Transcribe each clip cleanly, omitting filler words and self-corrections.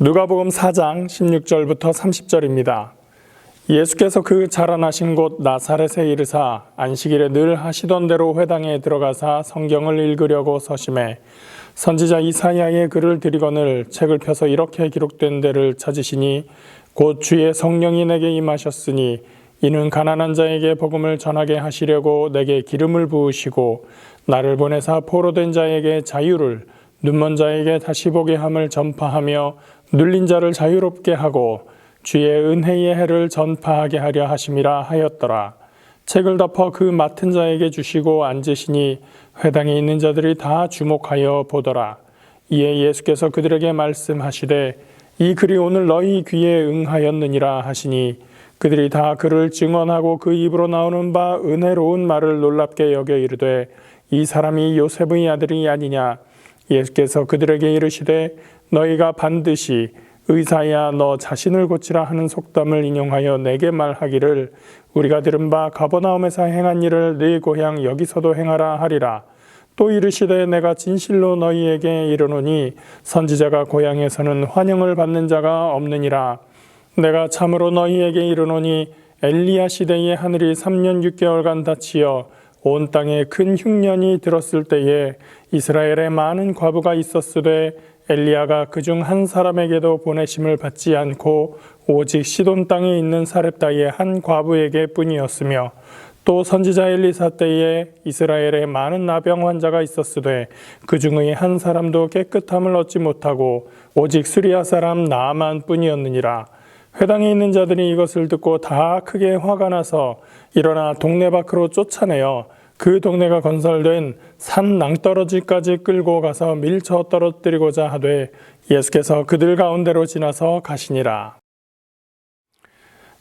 누가복음 4장 16절부터 30절입니다. 예수께서 그 자라나신 곳 나사렛에 이르사 안식일에 늘 하시던 대로 회당에 들어가사 성경을 읽으려고 서심해 선지자 이사야의 글을 들이거늘 책을 펴서 이렇게 기록된 데를 찾으시니 곧 주의 성령이 내게 임하셨으니 이는 가난한 자에게 복음을 전하게 하시려고 내게 기름을 부으시고 나를 보내사 포로된 자에게 자유를 눈먼 자에게 다시 보게 함을 전파하며 눌린 자를 자유롭게 하고 주의 은혜의 해를 전파하게 하려 하심이라 하였더라. 책을 덮어 그 맡은 자에게 주시고 앉으시니 회당에 있는 자들이 다 주목하여 보더라. 이에 예수께서 그들에게 말씀하시되 이 글이 오늘 너희 귀에 응하였느니라 하시니 그들이 다 그를 증언하고 그 입으로 나오는 바 은혜로운 말을 놀랍게 여겨 이르되 이 사람이 요셉의 아들이 아니냐. 예수께서 그들에게 이르시되 너희가 반드시 의사야 너 자신을 고치라 하는 속담을 인용하여 내게 말하기를 우리가 들은 바 가버나움에서 행한 일을 네 고향 여기서도 행하라 하리라. 또 이르시되 내가 진실로 너희에게 이르노니 선지자가 고향에서는 환영을 받는 자가 없느니라. 내가 참으로 너희에게 이르노니 엘리야 시대에 하늘이 3년 6개월간 닫히어 온 땅에 큰 흉년이 들었을 때에 이스라엘에 많은 과부가 있었으되 엘리야가 그중 한 사람에게도 보내심을 받지 않고 오직 시돈 땅에 있는 사렙다의 한 과부에게 뿐이었으며 또 선지자 엘리사 때에 이스라엘에 많은 나병 환자가 있었으되 그중의 한 사람도 깨끗함을 얻지 못하고 오직 수리아 사람 나아만 뿐이었느니라. 회당에 있는 자들이 이것을 듣고 다 크게 화가 나서 일어나 동네 밖으로 쫓아내어 그 동네가 건설된 산 낭떠러지까지 끌고 가서 밀쳐 떨어뜨리고자 하되 예수께서 그들 가운데로 지나서 가시니라.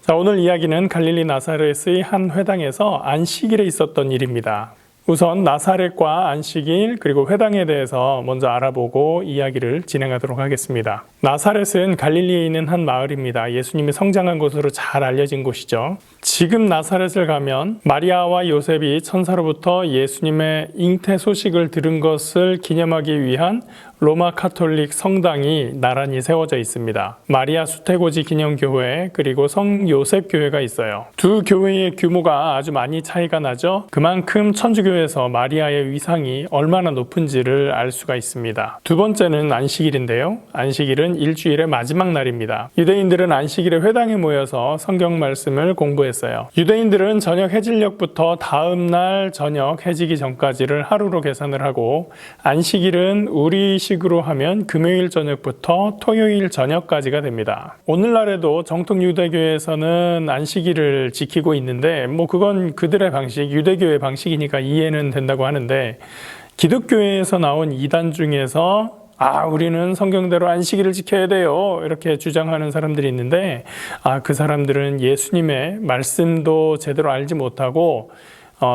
자, 오늘 이야기는 갈릴리 나사렛의 한 회당에서 안식일에 있었던 일입니다. 우선 나사렛과 안식일 그리고 회당에 대해서 먼저 알아보고 이야기를 진행하도록 하겠습니다. 나사렛은 갈릴리에 있는 한 마을입니다. 예수님이 성장한 곳으로 잘 알려진 곳이죠. 지금 나사렛을 가면 마리아와 요셉이 천사로부터 예수님의 잉태 소식을 들은 것을 기념하기 위한 로마 카톨릭 성당이 나란히 세워져 있습니다. 마리아 수태고지 기념교회 그리고 성요셉 교회가 있어요. 두 교회의 규모가 아주 많이 차이가 나죠. 그만큼 천주교에서 마리아의 위상이 얼마나 높은지를 알 수가 있습니다. 두 번째는 안식일인데요. 안식일은 일주일의 마지막 날입니다. 유대인들은 안식일에 회당에 모여서 성경 말씀을 공부했어요. 유대인들은 저녁 해질녘부터 다음 날 저녁 해지기 전까지를 하루로 계산을 하고 안식일은 우리 식으로 하면 금요일 저녁부터 토요일 저녁까지가 됩니다. 오늘날에도 정통 유대교에서는 안식일을 지키고 있는데 그건 그들의 방식, 유대교의 방식이니까 이해는 된다고 하는데 기독교에서 나온 이단 중에서 우리는 성경대로 안식일을 지켜야 돼요 이렇게 주장하는 사람들이 있는데 그 사람들은 예수님의 말씀도 제대로 알지 못하고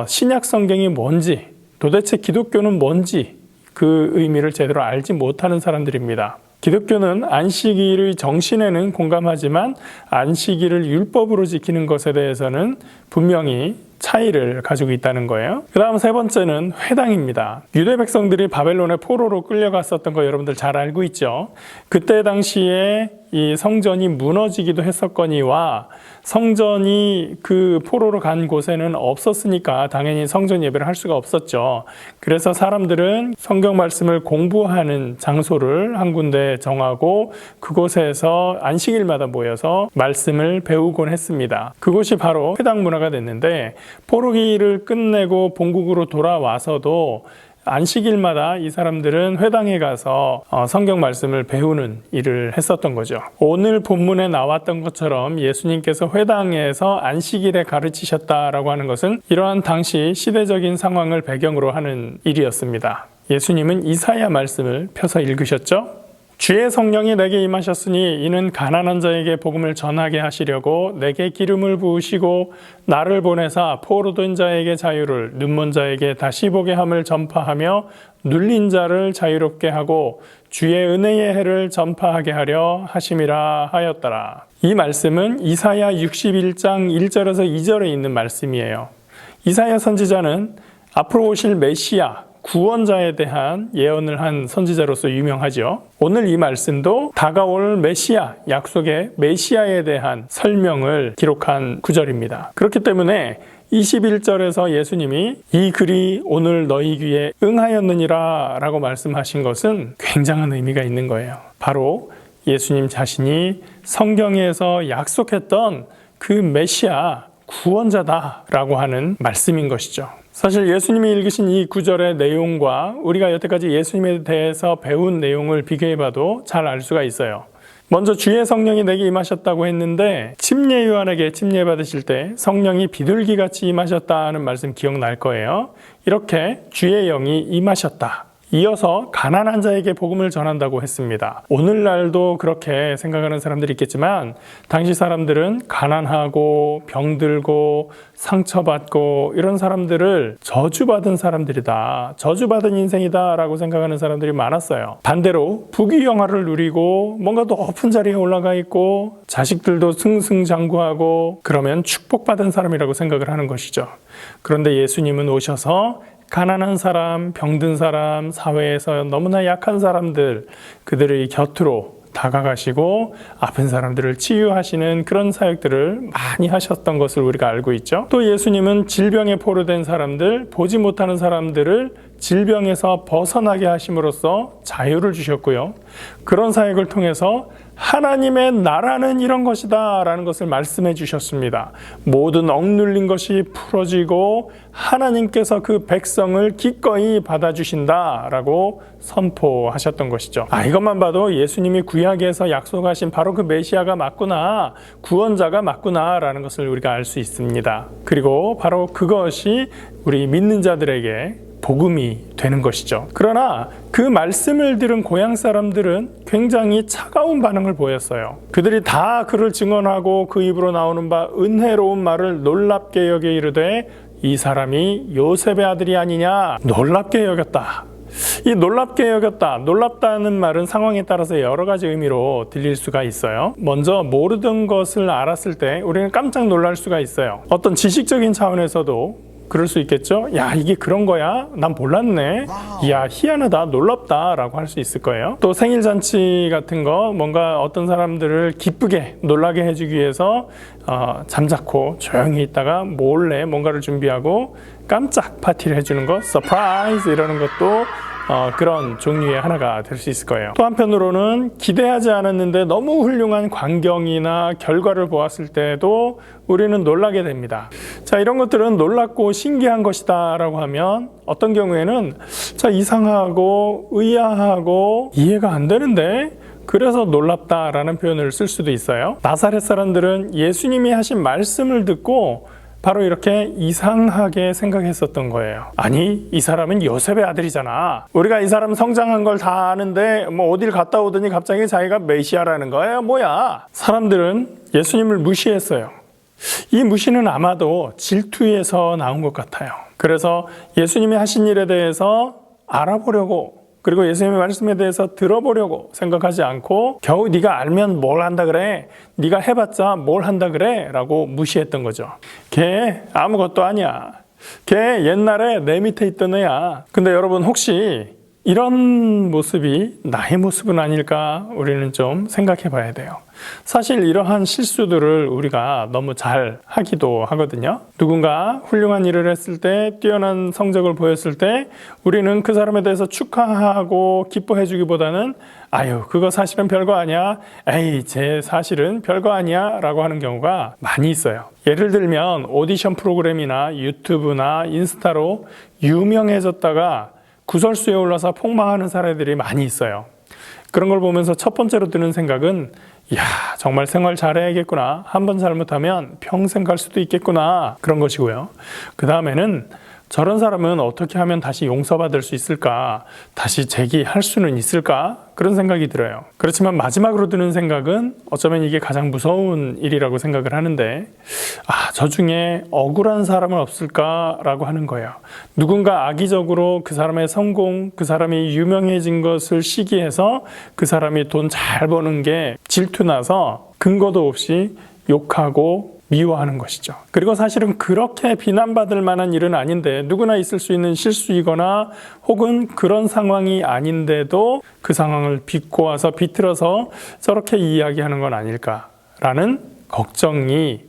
신약 성경이 뭔지 도대체 기독교는 뭔지 그 의미를 제대로 알지 못하는 사람들입니다. 기독교는 안식일의 정신에는 공감하지만 안식일을 율법으로 지키는 것에 대해서는 분명히 차이를 가지고 있다는 거예요. 그 다음 세 번째는 회당입니다. 유대 백성들이 바벨론의 포로로 끌려갔었던 거 여러분들 잘 알고 있죠. 그때 당시에 이 성전이 무너지기도 했었거니와 성전이 그 포로로 간 곳에는 없었으니까 당연히 성전 예배를 할 수가 없었죠. 그래서 사람들은 성경 말씀을 공부하는 장소를 한 군데 정하고 그곳에서 안식일마다 모여서 말씀을 배우곤 했습니다. 그곳이 바로 회당 문화가 됐는데 포로기를 끝내고 본국으로 돌아와서도 안식일마다 이 사람들은 회당에 가서 성경 말씀을 배우는 일을 했었던 거죠. 오늘 본문에 나왔던 것처럼 예수님께서 회당에서 안식일에 가르치셨다라고 하는 것은 이러한 당시 시대적인 상황을 배경으로 하는 일이었습니다. 예수님은 이사야 말씀을 펴서 읽으셨죠. 주의 성령이 내게 임하셨으니 이는 가난한 자에게 복음을 전하게 하시려고 내게 기름을 부으시고 나를 보내사 포로된 자에게 자유를 눈먼 자에게 다시 보게 함을 전파하며 눌린 자를 자유롭게 하고 주의 은혜의 해를 전파하게 하려 하심이라 하였더라. 이 말씀은 이사야 61장 1절에서 2절에 있는 말씀이에요. 이사야 선지자는 앞으로 오실 메시아 구원자에 대한 예언을 한 선지자로서 유명하죠. 오늘 이 말씀도 다가올 메시아, 약속의 메시아에 대한 설명을 기록한 구절입니다. 그렇기 때문에 21절에서 예수님이 이 글이 오늘 너희 귀에 응하였느니라 라고 말씀하신 것은 굉장한 의미가 있는 거예요. 바로 예수님 자신이 성경에서 약속했던 그 메시아, 구원자다라고 하는 말씀인 것이죠. 사실 예수님이 읽으신 이 구절의 내용과 우리가 여태까지 예수님에 대해서 배운 내용을 비교해봐도 잘 알 수가 있어요. 먼저 주의 성령이 내게 임하셨다고 했는데 침례 요한에게 침례 받으실 때 성령이 비둘기같이 임하셨다는 말씀 기억날 거예요. 이렇게 주의 영이 임하셨다. 이어서 가난한 자에게 복음을 전한다고 했습니다. 오늘날도 그렇게 생각하는 사람들이 있겠지만 당시 사람들은 가난하고 병들고 상처받고 이런 사람들을 저주받은 사람들이다, 저주받은 인생이다 라고 생각하는 사람들이 많았어요. 반대로 부귀영화를 누리고 뭔가 높은 자리에 올라가 있고 자식들도 승승장구하고 그러면 축복받은 사람이라고 생각을 하는 것이죠. 그런데 예수님은 오셔서 가난한 사람, 병든 사람, 사회에서 너무나 약한 사람들, 그들의 곁으로 다가가시고 아픈 사람들을 치유하시는 그런 사역들을 많이 하셨던 것을 우리가 알고 있죠. 또 예수님은 질병에 포로된 사람들, 보지 못하는 사람들을 질병에서 벗어나게 하심으로써 자유를 주셨고요. 그런 사역을 통해서 하나님의 나라는 이런 것이다 라는 것을 말씀해 주셨습니다. 모든 억눌린 것이 풀어지고 하나님께서 그 백성을 기꺼이 받아주신다 라고 선포하셨던 것이죠. 이것만 봐도 예수님이 구약에서 약속하신 바로 그 메시아가 맞구나, 구원자가 맞구나 라는 것을 우리가 알 수 있습니다. 그리고 바로 그것이 우리 믿는 자들에게 복음이 되는 것이죠. 그러나 그 말씀을 들은 고향 사람들은 굉장히 차가운 반응을 보였어요. 그들이 다 그를 증언하고 그 입으로 나오는 바 은혜로운 말을 놀랍게 여겨 이르되 이 사람이 요셉의 아들이 아니냐, 놀랍게 여겼다. 이 놀랍게 여겼다, 놀랍다는 말은 상황에 따라서 여러 가지 의미로 들릴 수가 있어요. 먼저 모르던 것을 알았을 때 우리는 깜짝 놀랄 수가 있어요. 어떤 지식적인 차원에서도 그럴 수 있겠죠. 야, 이게 그런 거야? 난 몰랐네. 이야, 희한하다, 놀랍다 라고 할 수 있을 거예요. 또 생일잔치 같은 거, 뭔가 어떤 사람들을 기쁘게 놀라게 해주기 위해서 잠자코 조용히 있다가 몰래 뭔가를 준비하고 깜짝 파티를 해주는 것, 서프라이즈 이러는 것도 그런 종류의 하나가 될 수 있을 거예요. 또 한편으로는 기대하지 않았는데 너무 훌륭한 광경이나 결과를 보았을 때도 우리는 놀라게 됩니다. 자, 이런 것들은 놀랍고 신기한 것이다 라고 하면 어떤 경우에는 자, 이상하고 의아하고 이해가 안 되는데 그래서 놀랍다라는 표현을 쓸 수도 있어요. 나사렛 사람들은 예수님이 하신 말씀을 듣고 바로 이렇게 이상하게 생각했었던 거예요. 아니, 이 사람은 요셉의 아들이잖아. 우리가 이 사람 성장한 걸 다 아는데 뭐 어딜 갔다 오더니 갑자기 자기가 메시아라는 거야? 뭐야? 사람들은 예수님을 무시했어요. 이 무시는 아마도 질투에서 나온 것 같아요. 그래서 예수님이 하신 일에 대해서 알아보려고, 그리고 예수님의 말씀에 대해서 들어보려고 생각하지 않고 겨우 네가 알면 뭘 한다 그래? 네가 해봤자 뭘 한다 그래? 라고 무시했던 거죠. 걔 아무것도 아니야. 걔 옛날에 내 밑에 있던 애야. 근데 여러분, 혹시 이런 모습이 나의 모습은 아닐까? 우리는 좀 생각해 봐야 돼요. 사실 이러한 실수들을 우리가 너무 잘 하기도 하거든요. 누군가 훌륭한 일을 했을 때, 뛰어난 성적을 보였을 때 우리는 그 사람에 대해서 축하하고 기뻐해 주기보다는 아유, 그거 사실은 별거 아니야. 에이, 쟤 사실은 별거 아니야 라고 하는 경우가 많이 있어요. 예를 들면 오디션 프로그램이나 유튜브나 인스타로 유명해졌다가 구설수에 올라서 폭망하는 사례들이 많이 있어요. 그런 걸 보면서 첫 번째로 드는 생각은 이야, 정말 생활 잘해야겠구나. 한번 잘못하면 평생 갈 수도 있겠구나. 그런 것이고요. 그 다음에는 저런 사람은 어떻게 하면 다시 용서받을 수 있을까? 다시 재기할 수는 있을까? 그런 생각이 들어요. 그렇지만 마지막으로 드는 생각은 어쩌면 이게 가장 무서운 일이라고 생각을 하는데 저 중에 억울한 사람은 없을까라고 하는 거예요. 누군가 악의적으로 그 사람의 성공, 그 사람이 유명해진 것을 시기해서 그 사람이 돈 잘 버는 게 질투나서 근거도 없이 욕하고 미워하는 것이죠. 그리고 사실은 그렇게 비난받을 만한 일은 아닌데 누구나 있을 수 있는 실수이거나 혹은 그런 상황이 아닌데도 그 상황을 비꼬아서 비틀어서 저렇게 이야기하는 건 아닐까라는 걱정이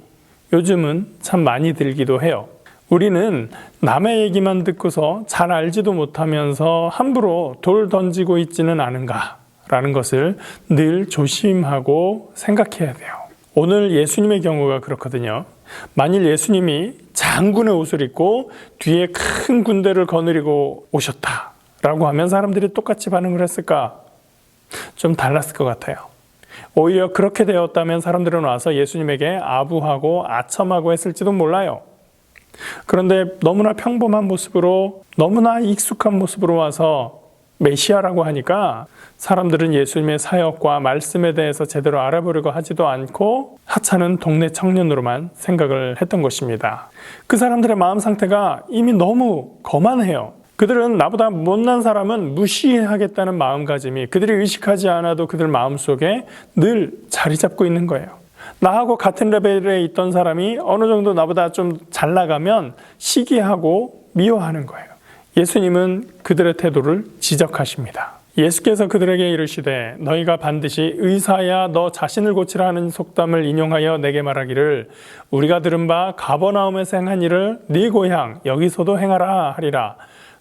요즘은 참 많이 들기도 해요. 우리는 남의 얘기만 듣고서 잘 알지도 못하면서 함부로 돌 던지고 있지는 않은가라는 것을 늘 조심하고 생각해야 돼요. 오늘 예수님의 경우가 그렇거든요. 만일 예수님이 장군의 옷을 입고 뒤에 큰 군대를 거느리고 오셨다라고 하면 사람들이 똑같이 반응을 했을까? 좀 달랐을 것 같아요. 오히려 그렇게 되었다면 사람들은 와서 예수님에게 아부하고 아첨하고 했을지도 몰라요. 그런데 너무나 평범한 모습으로, 너무나 익숙한 모습으로 와서 메시아라고 하니까 사람들은 예수님의 사역과 말씀에 대해서 제대로 알아보려고 하지도 않고 하찮은 동네 청년으로만 생각을 했던 것입니다. 그 사람들의 마음 상태가 이미 너무 거만해요. 그들은 나보다 못난 사람은 무시하겠다는 마음가짐이 그들이 의식하지 않아도 그들 마음속에 늘 자리 잡고 있는 거예요. 나하고 같은 레벨에 있던 사람이 어느 정도 나보다 좀 잘 나가면 시기하고 미워하는 거예요. 예수님은 그들의 태도를 지적하십니다. 예수께서 그들에게 이르시되 너희가 반드시 의사야 너 자신을 고치라 하는 속담을 인용하여 내게 말하기를 우리가 들은 바 가버나움에서 행한 일을 네 고향 여기서도 행하라 하리라.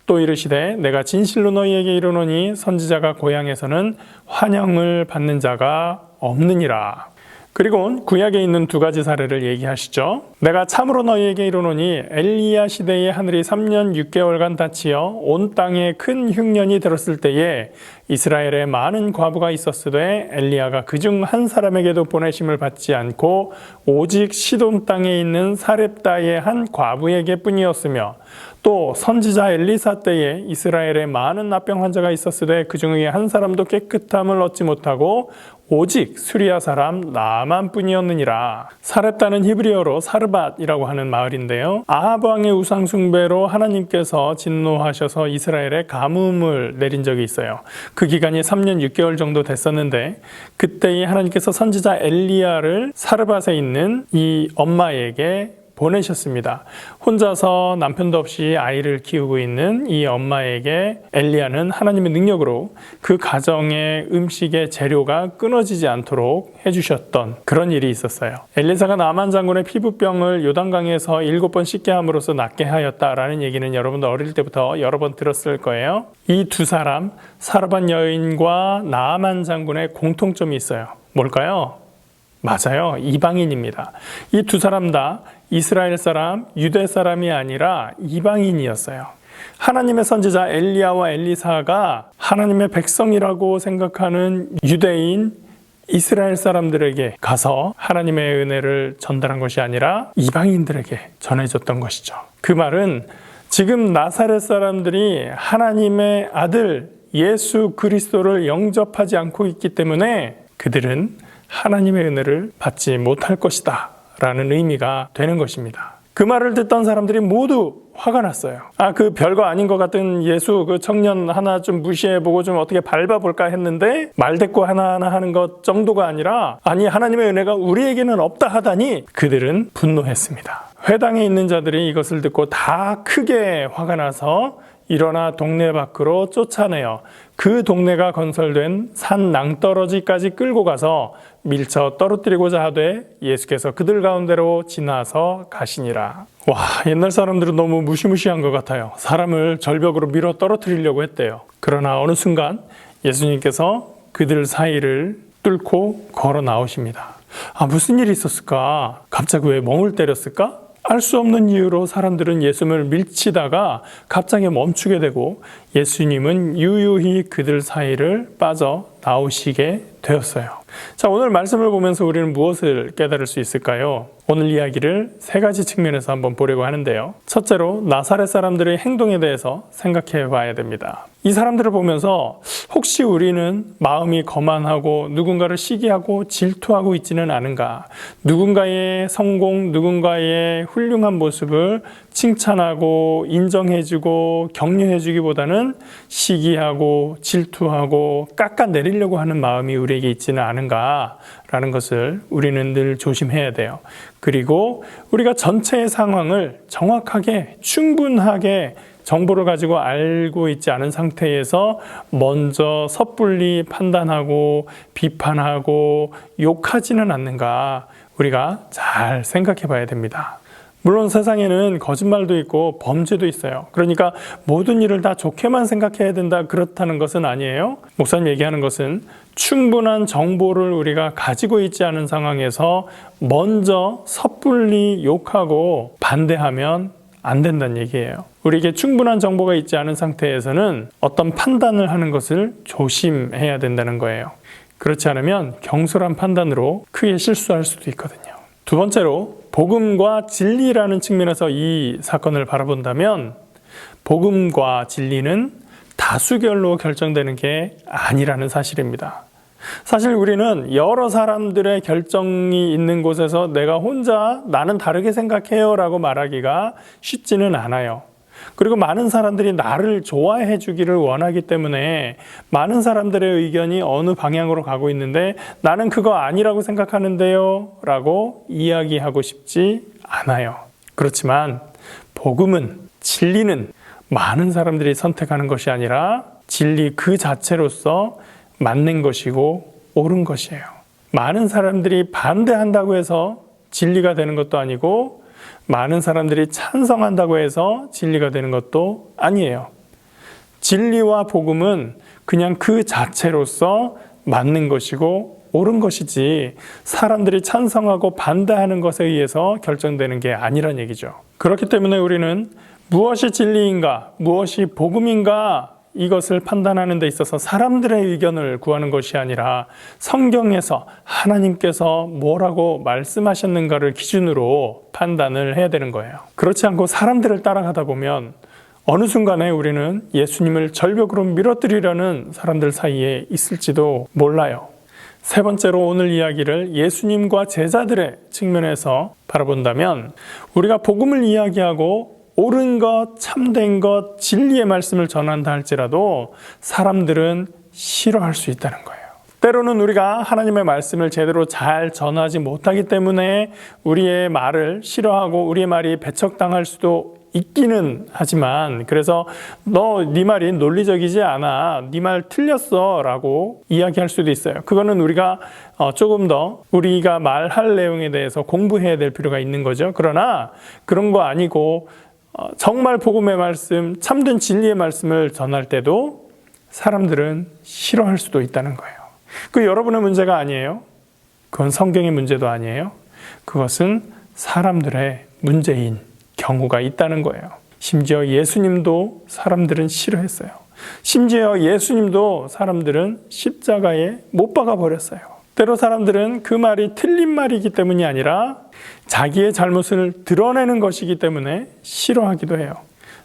또 이르시되 내가 진실로 너희에게 이르노니 선지자가 고향에서는 환영을 받는 자가 없느니라. 그리고 구약에 있는 두 가지 사례를 얘기하시죠. 내가 참으로 너희에게 이르노니 엘리야 시대에 하늘이 3년 6개월간 닫히어 온 땅에 큰 흉년이 들었을 때에 이스라엘에 많은 과부가 있었으되 엘리야가 그중 한 사람에게도 보내심을 받지 않고 오직 시돈 땅에 있는 사렙다의 한 과부에게 뿐이었으며 또 선지자 엘리사 때에 이스라엘에 많은 납병 환자가 있었으되 그 중에 한 사람도 깨끗함을 얻지 못하고 오직 수리아 사람 나만 뿐이었느니라. 사렙다는 히브리어로 사르밧이라고 하는 마을인데요. 아합 왕의 우상 숭배로 하나님께서 진노하셔서 이스라엘에 가뭄을 내린 적이 있어요. 그 기간이 3년 6개월 정도 됐었는데 그때에 하나님께서 선지자 엘리야를 사르밧에 있는 이 엄마에게 보내셨습니다. 혼자서 남편도 없이 아이를 키우고 있는 이 엄마에게 엘리야는 하나님의 능력으로 그 가정의 음식의 재료가 끊어지지 않도록 해주셨던 그런 일이 있었어요. 엘리사가 나만 장군의 피부병을 요단강에서 7번 씻게 함으로써 낫게 하였다라는 얘기는 여러분도 어릴 때부터 여러 번 들었을 거예요. 이 두 사람, 사르밧 여인과 나만 장군의 공통점이 있어요. 뭘까요? 맞아요. 이방인입니다. 이 두 사람 다 이스라엘 사람, 유대 사람이 아니라 이방인이었어요. 하나님의 선지자 엘리야와 엘리사가 하나님의 백성이라고 생각하는 유대인 이스라엘 사람들에게 가서 하나님의 은혜를 전달한 것이 아니라 이방인들에게 전해졌던 것이죠. 그 말은 지금 나사렛 사람들이 하나님의 아들 예수 그리스도를 영접하지 않고 있기 때문에 그들은 하나님의 은혜를 받지 못할 것이다 라는 의미가 되는 것입니다. 그 말을 듣던 사람들이 모두 화가 났어요. 그 별거 아닌 것 같은 예수 그 청년 하나 좀 무시해보고 좀 어떻게 밟아볼까 했는데 말대꾸 하나하나 하는 것 정도가 아니라 아니 하나님의 은혜가 우리에게는 없다 하다니 그들은 분노했습니다. 회당에 있는 자들이 이것을 듣고 다 크게 화가 나서 일어나 동네 밖으로 쫓아내어 그 동네가 건설된 산 낭떠러지까지 끌고 가서 밀쳐 떨어뜨리고자 하되 예수께서 그들 가운데로 지나서 가시니라. 와, 옛날 사람들은 너무 무시무시한 것 같아요. 사람을 절벽으로 밀어 떨어뜨리려고 했대요. 그러나 어느 순간 예수님께서 그들 사이를 뚫고 걸어 나오십니다. 무슨 일이 있었을까? 갑자기 왜 멍을 때렸을까? 알 수 없는 이유로 사람들은 예수님을 밀치다가 갑자기 멈추게 되고 예수님은 유유히 그들 사이를 빠져 나오시게 되었어요. 자, 오늘 말씀을 보면서 우리는 무엇을 깨달을 수 있을까요? 오늘 이야기를 세 가지 측면에서 한번 보려고 하는데요. 첫째로 나사렛 사람들의 행동에 대해서 생각해 봐야 됩니다. 이 사람들을 보면서 혹시 우리는 마음이 거만하고 누군가를 시기하고 질투하고 있지는 않은가? 누군가의 성공, 누군가의 훌륭한 모습을 칭찬하고 인정해주고 격려해주기보다는 시기하고 질투하고 깎아내리려고 하는 마음이 우리에게 있지는 않은가라는 것을 우리는 늘 조심해야 돼요. 그리고 우리가 전체의 상황을 정확하게 충분하게 정보를 가지고 알고 있지 않은 상태에서 먼저 섣불리 판단하고 비판하고 욕하지는 않는가, 우리가 잘 생각해 봐야 됩니다. 물론 세상에는 거짓말도 있고 범죄도 있어요. 그러니까 모든 일을 다 좋게만 생각해야 된다, 그렇다는 것은 아니에요. 목사님 얘기하는 것은 충분한 정보를 우리가 가지고 있지 않은 상황에서 먼저 섣불리 욕하고 반대하면 안 된다는 얘기예요. 우리에게 충분한 정보가 있지 않은 상태에서는 어떤 판단을 하는 것을 조심해야 된다는 거예요. 그렇지 않으면 경솔한 판단으로 크게 실수할 수도 있거든요. 두 번째로, 복음과 진리라는 측면에서 이 사건을 바라본다면 복음과 진리는 다수결로 결정되는 게 아니라는 사실입니다. 사실 우리는 여러 사람들의 결정이 있는 곳에서 내가 혼자 나는 다르게 생각해요 라고 말하기가 쉽지는 않아요. 그리고 많은 사람들이 나를 좋아해 주기를 원하기 때문에 많은 사람들의 의견이 어느 방향으로 가고 있는데 나는 그거 아니라고 생각하는데요 라고 이야기하고 싶지 않아요. 그렇지만 복음은, 진리는 많은 사람들이 선택하는 것이 아니라 진리 그 자체로서 맞는 것이고 옳은 것이에요. 많은 사람들이 반대한다고 해서 진리가 되는 것도 아니고 많은 사람들이 찬성한다고 해서 진리가 되는 것도 아니에요. 진리와 복음은 그냥 그 자체로서 맞는 것이고 옳은 것이지 사람들이 찬성하고 반대하는 것에 의해서 결정되는 게 아니란 얘기죠. 그렇기 때문에 우리는 무엇이 진리인가, 무엇이 복음인가, 이것을 판단하는 데 있어서 사람들의 의견을 구하는 것이 아니라 성경에서 하나님께서 뭐라고 말씀하셨는가를 기준으로 판단을 해야 되는 거예요. 그렇지 않고 사람들을 따라가다 보면 어느 순간에 우리는 예수님을 절벽으로 밀어뜨리려는 사람들 사이에 있을지도 몰라요. 세 번째로 오늘 이야기를 예수님과 제자들의 측면에서 바라본다면 우리가 복음을 이야기하고 옳은 것, 참된 것, 진리의 말씀을 전한다 할지라도 사람들은 싫어할 수 있다는 거예요. 때로는 우리가 하나님의 말씀을 제대로 잘 전하지 못하기 때문에 우리의 말을 싫어하고 우리의 말이 배척당할 수도 있기는 하지만, 그래서 네 말이 논리적이지 않아, 네 말 틀렸어 라고 이야기할 수도 있어요. 그거는 우리가 조금 더 우리가 말할 내용에 대해서 공부해야 될 필요가 있는 거죠. 그러나 그런 거 아니고 정말 복음의 말씀, 참된 진리의 말씀을 전할 때도 사람들은 싫어할 수도 있다는 거예요. 그 여러분의 문제가 아니에요. 그건 성경의 문제도 아니에요. 그것은 사람들의 문제인 경우가 있다는 거예요. 심지어 예수님도 사람들은 싫어했어요. 심지어 예수님도 사람들은 십자가에 못 박아 버렸어요. 때로 사람들은 그 말이 틀린 말이기 때문이 아니라 자기의 잘못을 드러내는 것이기 때문에 싫어하기도 해요.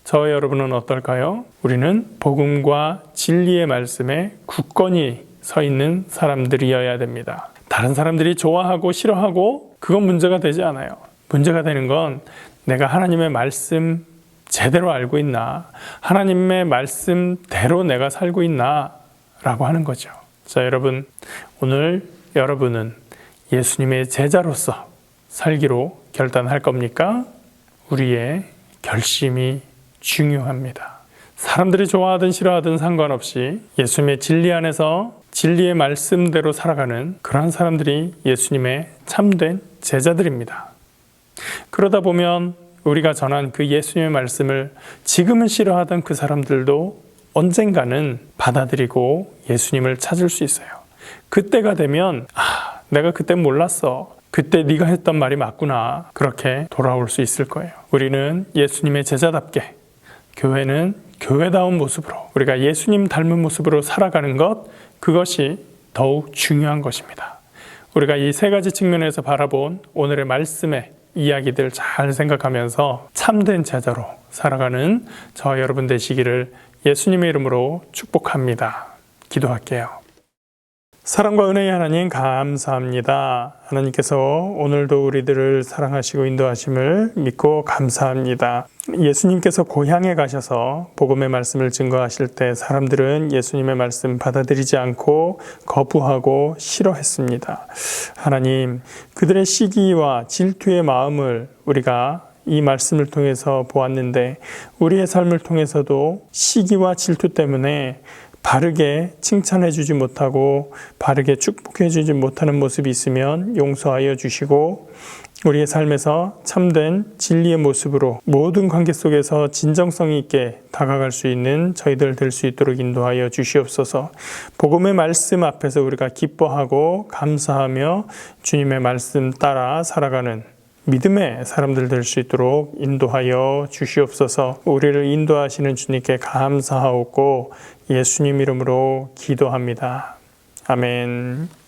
저와 여러분은 어떨까요? 우리는 복음과 진리의 말씀에 굳건히 서 있는 사람들이어야 됩니다. 다른 사람들이 좋아하고 싫어하고 그건 문제가 되지 않아요. 문제가 되는 건 내가 하나님의 말씀 제대로 알고 있나, 하나님의 말씀대로 내가 살고 있나 라고 하는 거죠. 자, 여러분, 오늘 여러분은 예수님의 제자로서 살기로 결단할 겁니까? 우리의 결심이 중요합니다. 사람들이 좋아하든 싫어하든 상관없이 예수님의 진리 안에서 진리의 말씀대로 살아가는 그런 사람들이 예수님의 참된 제자들입니다. 그러다 보면 우리가 전한 그 예수님의 말씀을 지금은 싫어하던 그 사람들도 언젠가는 받아들이고 예수님을 찾을 수 있어요. 그때가 되면 내가 그때 몰랐어. 그때 네가 했던 말이 맞구나. 그렇게 돌아올 수 있을 거예요. 우리는 예수님의 제자답게, 교회는 교회다운 모습으로, 우리가 예수님 닮은 모습으로 살아가는 것, 그것이 더욱 중요한 것입니다. 우리가 이 세 가지 측면에서 바라본 오늘의 말씀의 이야기들 잘 생각하면서 참된 제자로 살아가는 저와 여러분 되시기를 예수님의 이름으로 축복합니다. 기도할게요. 사랑과 은혜의 하나님 감사합니다. 하나님께서 오늘도 우리들을 사랑하시고 인도하심을 믿고 감사합니다. 예수님께서 고향에 가셔서 복음의 말씀을 증거하실 때 사람들은 예수님의 말씀 받아들이지 않고 거부하고 싫어했습니다. 하나님, 그들의 시기와 질투의 마음을 우리가 이 말씀을 통해서 보았는데 우리의 삶을 통해서도 시기와 질투 때문에 바르게 칭찬해 주지 못하고 바르게 축복해 주지 못하는 모습이 있으면 용서하여 주시고 우리의 삶에서 참된 진리의 모습으로 모든 관계 속에서 진정성 있게 다가갈 수 있는 저희들 될 수 있도록 인도하여 주시옵소서. 복음의 말씀 앞에서 우리가 기뻐하고 감사하며 주님의 말씀 따라 살아가는 믿음의 사람들 될 수 있도록 인도하여 주시옵소서. 우리를 인도하시는 주님께 감사하옵고 예수님 이름으로 기도합니다. 아멘.